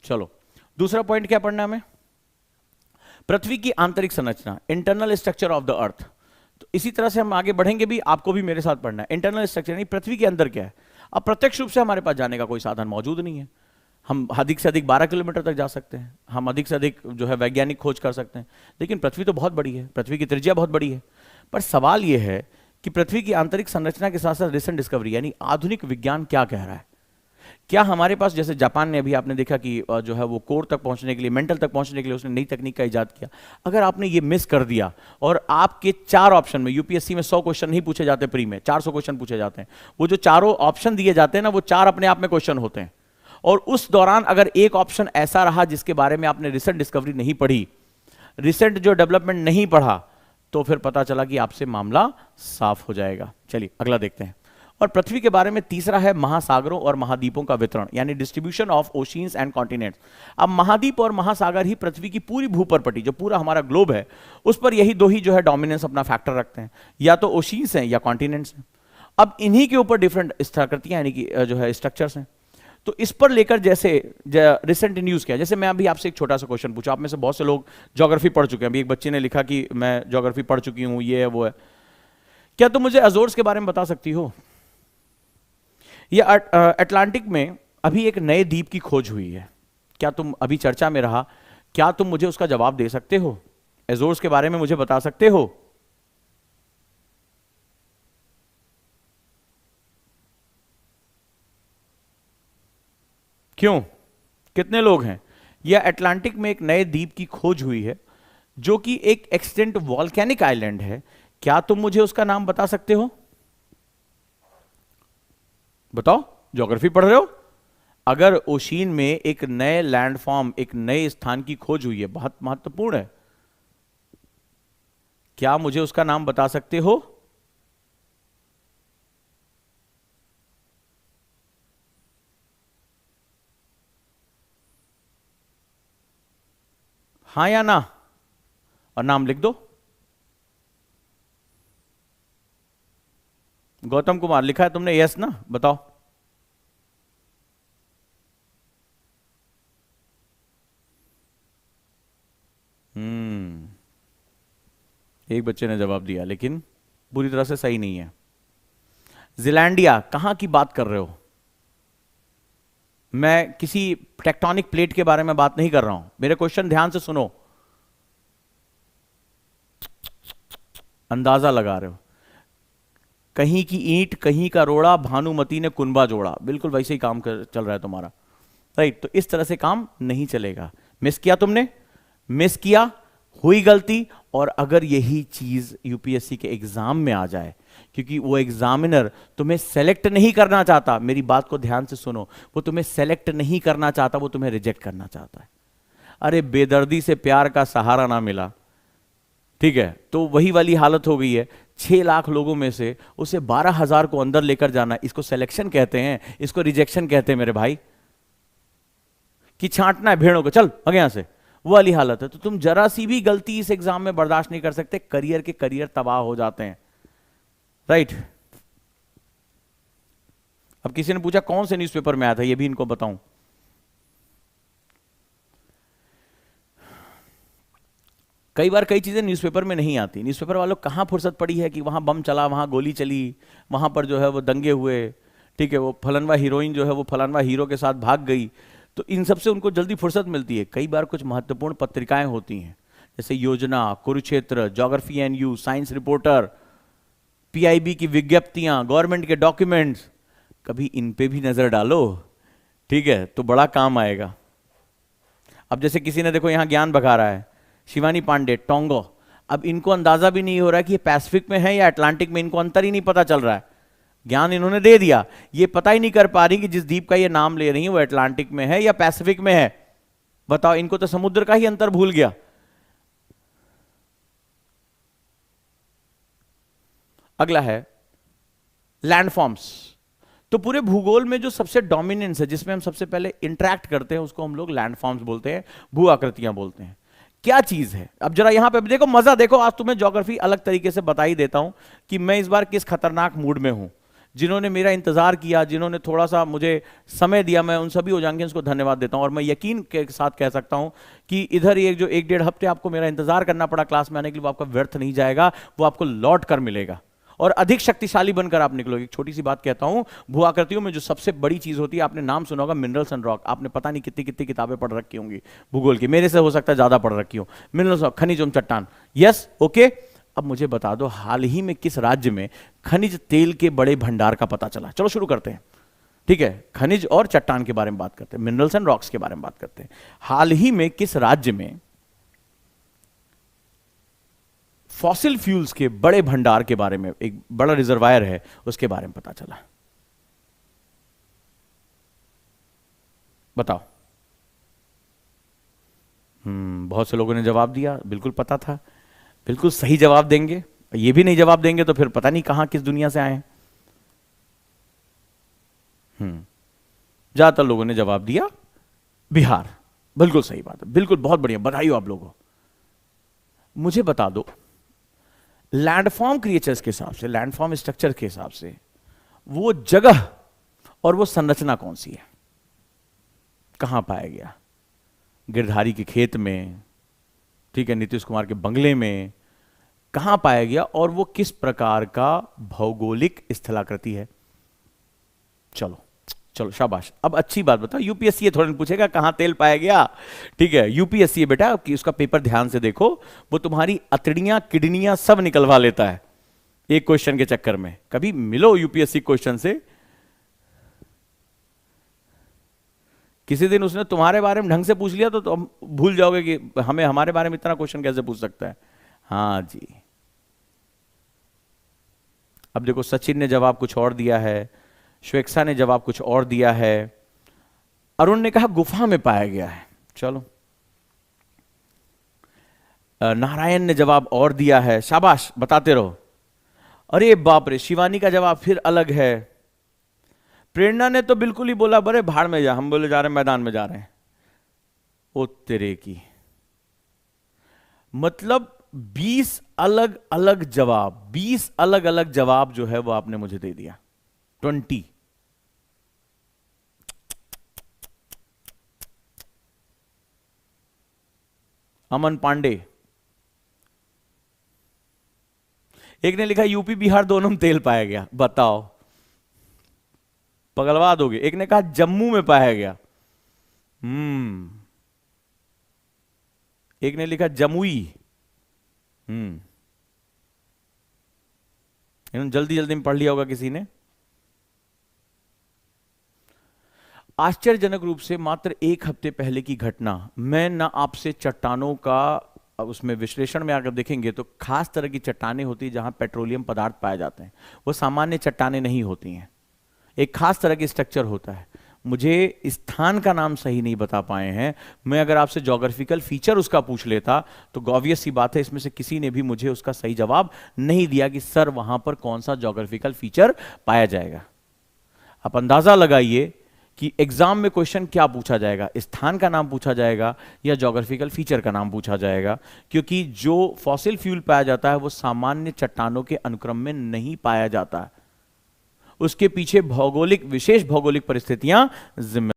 चलो दूसरा पॉइंट क्या पढ़ना है हमें, पृथ्वी की आंतरिक संरचना, internal structure of the earth. तो इसी तरह से हम आगे बढ़ेंगे भी, आपको भी मेरे साथ पढ़ना है इंटरनल स्ट्रक्चर, यानी पृथ्वी के अंदर क्या है। अब प्रत्यक्ष रूप से हमारे पास जाने का कोई साधन मौजूद नहीं है, हम अधिक से अधिक 12 किलोमीटर तक जा सकते हैं, हम अधिक से अधिक जो है वैज्ञानिक खोज कर सकते हैं, लेकिन पृथ्वी तो बहुत बड़ी है, पृथ्वी की त्रिज्या बहुत बड़ी है। पर सवाल यह है कि पृथ्वी की आंतरिक संरचना के साथ साथ रिसेंट डिस्कवरी यानी आधुनिक विज्ञान क्या कह रहा है। क्या हमारे पास, जैसे जापान ने अभी आपने देखा कि जो है वो कोर तक पहुंचने के लिए, मेंटल तक पहुंचने के लिए उसने नई तकनीक का इजाद किया। अगर आपने ये मिस कर दिया और आपके 4 ऑप्शन में, यूपीएससी में 100 क्वेश्चन नहीं पूछे जाते प्री में, 400 क्वेश्चन पूछे जाते हैं, वो जो चारों ऑप्शन दिए जाते हैं ना, वो 4 अपने आप में क्वेश्चन होते हैं, और उस दौरान अगर एक ऑप्शन ऐसा रहा जिसके बारे में आपने रिसेंट डिस्कवरी नहीं पढ़ी, रिसेंट जो डेवलपमेंट नहीं पढ़ा, तो फिर पता चला कि आपसे मामला साफ हो जाएगा। चलिए अगला देखते हैं। और पृथ्वी के बारे में तीसरा है महासागरों और महाद्वीपों का वितरण, यानी distribution of oceans and continents. अब महाद्वीप और महासागर ही पृथ्वी की पूरी भूप्रपटी, जो पूरा हमारा ग्लोब है, उस पर यही दो ही जो है डोमिनेंस अपना फैक्टर रखते हैं, या तो ओशियंस हैं या कॉन्टिनेंट्स हैं। अब इन्हीं के ऊपर डिफरेंट आकृतियां यानी कि जो है स्ट्रक्चर्स हैं। तो इस पर लेकर जैसे रिसेंट न्यूज क्या है, जैसे मैं अभी आपसे एक छोटा सा क्वेश्चन पूछा, आप में से बहुत से लोग ज्योग्राफी पढ़ चुके हैं, अभी एक बच्चे ने लिखा कि मैं ज्योग्राफी पढ़ चुकी हूं, ये है वो है, क्या तुम मुझे अजोर्स के बारे में बता सकती हो? ये अटलांटिक में अभी एक नए द्वीप की खोज हुई है, क्या तुम, अभी चर्चा में रहा, क्या तुम मुझे उसका जवाब दे सकते हो? अजोर्स के बारे में मुझे बता सकते हो? क्यों, कितने लोग हैं? यह अटलांटिक में एक नए द्वीप की खोज हुई है जो कि एक एक्सटेंट वॉल्केनिक आइलैंड है, क्या तुम मुझे उसका नाम बता सकते हो? बताओ, ज्योग्राफी पढ़ रहे हो। अगर ओशियन में एक नए लैंडफॉर्म, एक नए स्थान की खोज हुई है, बहुत महत्वपूर्ण है, क्या मुझे उसका नाम बता सकते हो? हाँ या ना, और नाम लिख दो। गौतम कुमार लिखा है तुमने, यस ना, बताओ। एक बच्चे ने जवाब दिया, लेकिन पूरी तरह से सही नहीं है। जिलैंडिया, कहां की बात कर रहे हो? मैं किसी टेक्टोनिक प्लेट के बारे में बात नहीं कर रहा हूं, मेरे क्वेश्चन ध्यान से सुनो। अंदाजा लगा रहे हो, कहीं की ईंट कहीं का रोड़ा, भानुमति ने कुनबा जोड़ा, बिल्कुल वैसे ही काम चल रहा है तुम्हारा, राइट। तो इस तरह से काम नहीं चलेगा। मिस किया तुमने, मिस किया, हुई गलती। और अगर यही चीज यूपीएससी के एग्जाम में आ जाए, क्योंकि वो एग्जामिनर तुम्हें सेलेक्ट नहीं करना चाहता, मेरी बात को ध्यान से सुनो, वो तुम्हें सेलेक्ट नहीं करना चाहता, वो तुम्हें रिजेक्ट करना चाहता है। अरे बेदर्दी से प्यार का सहारा ना मिला, ठीक है, तो वही वाली हालत हो गई है। 6 लाख लोगों में से उसे 12,000 को अंदर लेकर जाना, इसको सिलेक्शन कहते हैं, इसको रिजेक्शन कहते हैं मेरे भाई। कि छांटना है भेड़ों को, चल आगे यहां से, वो वाली हालत है। तो तुम जरा सी भी गलती इस एग्जाम में बर्दाश्त नहीं कर सकते, करियर के करियर तबाह हो जाते हैं, राइट। अब किसी ने पूछा कौन से न्यूज़पेपर में आया था, ये भी इनको बताऊं। कई बार कई चीजें न्यूज़पेपर में नहीं आती, न्यूज़पेपर वालों कहां फुर्सत पड़ी है कि वहां बम चला, वहां गोली चली, वहां पर जो है वो दंगे हुए, ठीक है, वो फलानवा हीरोइन जो है वो फलानवा हीरो के साथ भाग गई, तो इन सब से उनको जल्दी फुर्सत मिलती है। कई बार कुछ महत्वपूर्ण पत्रिकाएं होती हैं, जैसे योजना, Kurukshetra, geography and you, science reporter, PIB की विज्ञप्तियां, गवर्नमेंट के डॉक्यूमेंट्स, कभी इन पे भी नजर डालो, ठीक है, तो बड़ा काम आएगा। अब जैसे किसी ने देखो यहां ज्ञान भगा रहा है, शिवानी पांडे, टोंगो, अब इनको अंदाजा भी नहीं हो रहा कि ये पैसिफिक में है या अटलांटिक में, इनको अंतर ही नहीं पता चल रहा है। ज्ञान इन्होंने दे दिया, ये पता ही नहीं कर पा रही कि जिस द्वीप का ये नाम ले रही है वो अटलांटिक में है या पैसिफिक में है। बताओ, इनको तो समुद्र का ही अंतर भूल गया। अगला है लैंडफॉर्म्स। तो पूरे भूगोल में जो सबसे डोमिनेंस है, जिसमें हम सबसे पहले इंटरेक्ट करते हैं, उसको हम लोग लैंडफॉर्म्स बोलते हैं, भू आकृतियां बोलते हैं। क्या चीज है? अब जरा यहां पे देखो, मजा देखो, आज तुम्हें ज्योग्राफी अलग तरीके से बता ही देता हूं कि मैं इस बार किस खतरनाक मूड में हूं। जिन्होंने मेरा इंतजार किया, जिन्होंने थोड़ा सा मुझे समय दिया, मैं उन सभी ओजांगियंस को धन्यवाद देता हूं। और मैं यकीन के साथ कह सकता हूं कि इधर ये जो 1-1.5 हफ्ते आपको मेरा इंतजार करना पड़ा क्लास में आने के लिए, वो आपका व्यर्थ नहीं जाएगा, वो आपको लौट कर मिलेगा और अधिक शक्तिशाली बनकर आप निकलोगे। एक छोटी सी बात कहता हूं, भू आकृतियों में जो सबसे बड़ी चीज होती है, आपने नाम सुना होगा मिनरल्स एंड रॉक। आपने पता नहीं कितनी कितनी किताबें पढ़ रखी होंगी भूगोल की, मेरे से हो सकता है ज्यादा पढ़ रखी हो। मिनरल्स रॉक, खनिज एवं चट्टान, यस ओके। अब मुझे बता दो, हाल ही में किस राज्य में खनिज तेल के बड़े भंडार का पता चला? चलो शुरू करते हैं, ठीक है। खनिज और चट्टान के बारे में बात करते हैं, मिनरल्स एंड रॉक्स के बारे में बात करते हैं। हाल ही में किस राज्य में फॉसिल फ्यूल्स के बड़े भंडार के बारे में, एक बड़ा रिजर्वायर है उसके बारे में पता चला? बताओ। बहुत से लोगों ने जवाब दिया, बिल्कुल पता था, बिल्कुल सही जवाब देंगे। ये भी नहीं जवाब देंगे तो फिर पता नहीं कहां किस दुनिया से आए हैं। ज्यादातर लोगों ने जवाब दिया बिहार, बिल्कुल सही बात है, बिल्कुल बहुत बढ़िया, बधाई हो आप लोगों को। मुझे बता दो, लैंडफॉर्म क्रिएचर्स के हिसाब से, लैंडफॉर्म स्ट्रक्चर के हिसाब से वो जगह और वो संरचना कौन सी है? कहां पाया गया? गिरधारी के खेत में, ठीक है, नीतीश कुमार के बंगले में, कहां पाया गया और वो किस प्रकार का भौगोलिक स्थलाकृति है? चलो चलो शाबाश। अब अच्छी बात बताओ, यूपीएससी ये थोड़ा पूछेगा कहां तेल पाया गया, ठीक है, यूपीएससी बेटा कि उसका पेपर ध्यान से देखो, वो तुम्हारी अतड़ियां किडनियां सब निकलवा लेता है एक क्वेश्चन के चक्कर में। कभी मिलो यूपीएससी क्वेश्चन से, किसी दिन उसने तुम्हारे बारे में ढंग से पूछ लिया तो तुम भूल जाओगे कि हमें हमारे बारे में इतना क्वेश्चन कैसे पूछ सकता है। हाँ जी। अब देखो, सचिन ने जवाब कुछ और दिया है, श्वेक्षा ने जवाब कुछ और दिया है, अरुण ने कहा गुफा में पाया गया है। चलो, नारायण ने जवाब और दिया है, शाबाश, बताते रहो। अरे बाप रे, शिवानी का जवाब फिर अलग है। प्रेरणा ने तो बिल्कुल ही बोला बड़े भाड़ में जा, हम बोले जा रहे हैं मैदान में जा रहे हैं। ओ तेरे की, मतलब 20 अलग अलग जवाब, 20 अलग अलग जवाब जो है वो आपने मुझे दे दिया। 20। अमन पांडे, एक ने लिखा यूपी बिहार दोनों में तेल पाया गया। बताओ, पगलवा दोगे। एक ने कहा जम्मू में पाया गया। एक ने लिखा जमुई। जल्दी जल्दी में पढ़ लिया होगा किसी ने। आश्चर्यजनक रूप से मात्र 1 हफ्ते पहले की घटना, मैं ना आपसे चट्टानों का उसमें विश्लेषण में अगर देखेंगे तो खास तरह की चट्टानें होती है जहां पेट्रोलियम पदार्थ पाए जाते हैं, वो सामान्य चट्टानें नहीं होती हैं, एक खास तरह की स्ट्रक्चर होता है। मुझे स्थान का नाम सही नहीं बता पाए हैं, मैं अगर आपसे ज्योग्राफिकल फीचर उसका पूछ लेता तो ऑब्वियस सी बात है इसमें से किसी ने भी मुझे उसका सही जवाब नहीं दिया कि सर वहां पर कौन सा ज्योग्राफिकल फीचर पाया जाएगा। आप अंदाजा लगाइए कि एग्जाम में क्वेश्चन क्या पूछा जाएगा, स्थान का नाम पूछा जाएगा या ज्योग्राफिकल फीचर का नाम पूछा जाएगा, क्योंकि जो फॉसिल फ्यूल पाया जाता है वो सामान्य चट्टानों के अनुक्रम में नहीं पाया जाता, उसके पीछे भौगोलिक, विशेष भौगोलिक परिस्थितियां जिम्मेदार